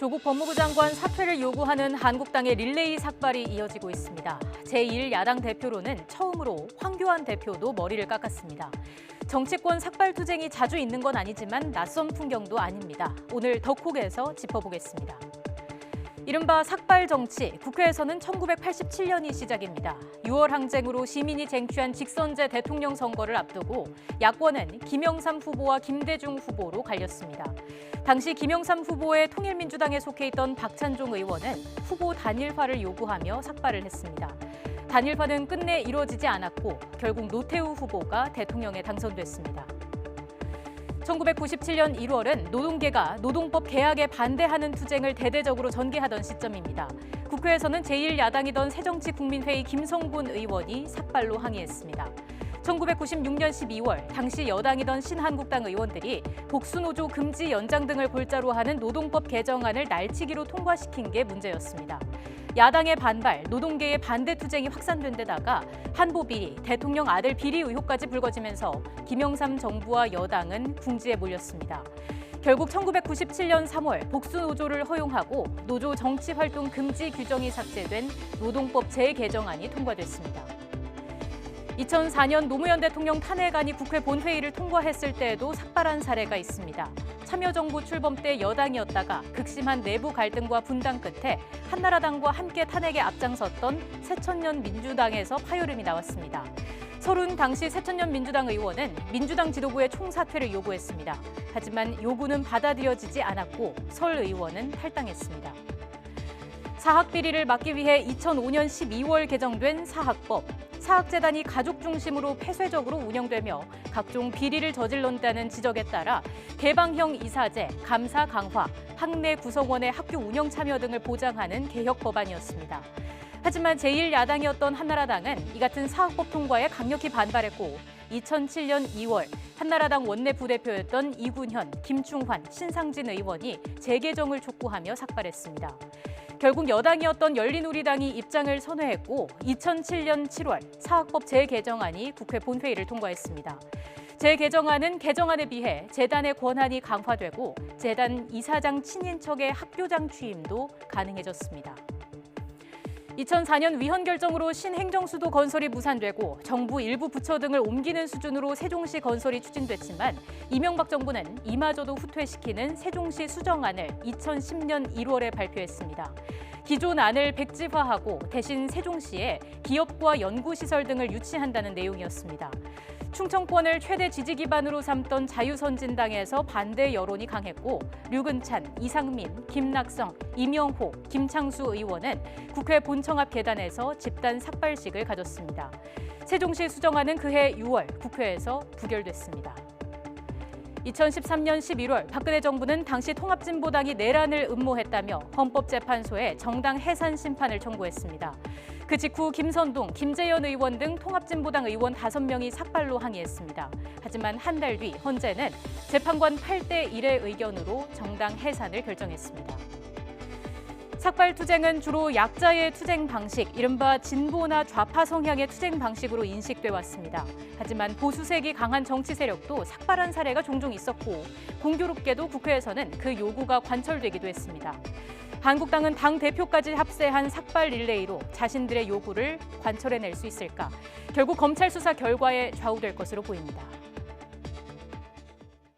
조국 법무부 장관 사퇴를 요구하는 한국당의 릴레이 삭발이 이어지고 있습니다. 제1야당 대표로는 처음으로 황교안 대표도 머리를 깎았습니다. 정치권 삭발 투쟁이 자주 있는 건 아니지만 낯선 풍경도 아닙니다. 오늘 덕콕에서 짚어보겠습니다. 이른바 삭발 정치, 국회에서는 1987년이 시작입니다. 6월 항쟁으로 시민이 쟁취한 직선제 대통령 선거를 앞두고 야권은 김영삼 후보와 김대중 후보로 갈렸습니다. 당시 김영삼 후보의 통일민주당에 속해 있던 박찬종 의원은 후보 단일화를 요구하며 삭발을 했습니다. 단일화는 끝내 이루어지지 않았고 결국 노태우 후보가 대통령에 당선됐습니다. 1997년 1월은 노동계가 노동법 개혁에 반대하는 투쟁을 대대적으로 전개하던 시점입니다. 국회에서는 제1야당이던 새정치국민회의 김성곤 의원이 삭발로 항의했습니다. 1996년 12월 당시 여당이던 신한국당 의원들이 복수노조 금지 연장 등을 골자로 하는 노동법 개정안을 날치기로 통과시킨 게 문제였습니다. 야당의 반발, 노동계의 반대 투쟁이 확산된 데다가 한보 비리, 대통령 아들 비리 의혹까지 불거지면서 김영삼 정부와 여당은 궁지에 몰렸습니다. 결국 1997년 3월 복수노조를 허용하고 노조 정치활동 금지 규정이 삭제된 노동법 재개정안이 통과됐습니다. 2004년 노무현 대통령 탄핵안이 국회 본회의를 통과했을 때에도 삭발한 사례가 있습니다. 참여정부 출범 때 여당이었다가 극심한 내부 갈등과 분당 끝에 한나라당과 함께 탄핵에 앞장섰던 새천년 민주당에서 파열음이 나왔습니다. 설훈 당시 새천년 민주당 의원은 민주당 지도부의 총사퇴를 요구했습니다. 하지만 요구는 받아들여지지 않았고 설 의원은 탈당했습니다. 사학비리를 막기 위해 2005년 12월 개정된 사학법. 사학재단이 가족 중심으로 폐쇄적으로 운영되며 각종 비리를 저질렀다는 지적에 따라 개방형 이사제, 감사 강화, 학내 구성원의 학교 운영 참여 등을 보장하는 개혁 법안이었습니다. 하지만 제1야당이었던 한나라당은 이 같은 사학법 통과에 강력히 반발했고 2007년 2월 한나라당 원내 부대표였던 이군현, 김충환, 신상진 의원이 재개정을 촉구하며 삭발했습니다. 결국 여당이었던 열린우리당이 입장을 선회했고 2007년 7월 사학법 재개정안이 국회 본회의를 통과했습니다. 재개정안은 개정안에 비해 재단의 권한이 강화되고 재단 이사장 친인척의 학교장 취임도 가능해졌습니다. 2004년 위헌 결정으로 신행정수도 건설이 무산되고 정부 일부 부처 등을 옮기는 수준으로 세종시 건설이 추진됐지만 이명박 정부는 이마저도 후퇴시키는 세종시 수정안을 2010년 1월에 발표했습니다. 기존 안을 백지화하고 대신 세종시에 기업과 연구시설 등을 유치한다는 내용이었습니다. 충청권을 최대 지지 기반으로 삼던 자유선진당에서 반대 여론이 강했고 류근찬, 이상민, 김낙성, 임영호, 김창수 의원은 국회 본청 앞 계단에서 집단 삭발식을 가졌습니다. 세종시 수정안은 그해 6월 국회에서 부결됐습니다. 2013년 11월 박근혜 정부는 당시 통합진보당이 내란을 음모했다며 헌법재판소에 정당 해산 심판을 청구했습니다. 그 직후 김선동, 김재현 의원 등 통합진보당 의원 5명이 삭발로 항의했습니다. 하지만 한 달 뒤 헌재는 재판관 8대1의 의견으로 정당 해산을 결정했습니다. 삭발 투쟁은 주로 약자의 투쟁 방식, 이른바 진보나 좌파 성향의 투쟁 방식으로 인식돼 왔습니다. 하지만 보수색이 강한 정치 세력도 삭발한 사례가 종종 있었고 공교롭게도 국회에서는 그 요구가 관철되기도 했습니다. 한국당은 당 대표까지 합세한 삭발 릴레이로 자신들의 요구를 관철해낼 수 있을까? 결국 검찰 수사 결과에 좌우될 것으로 보입니다.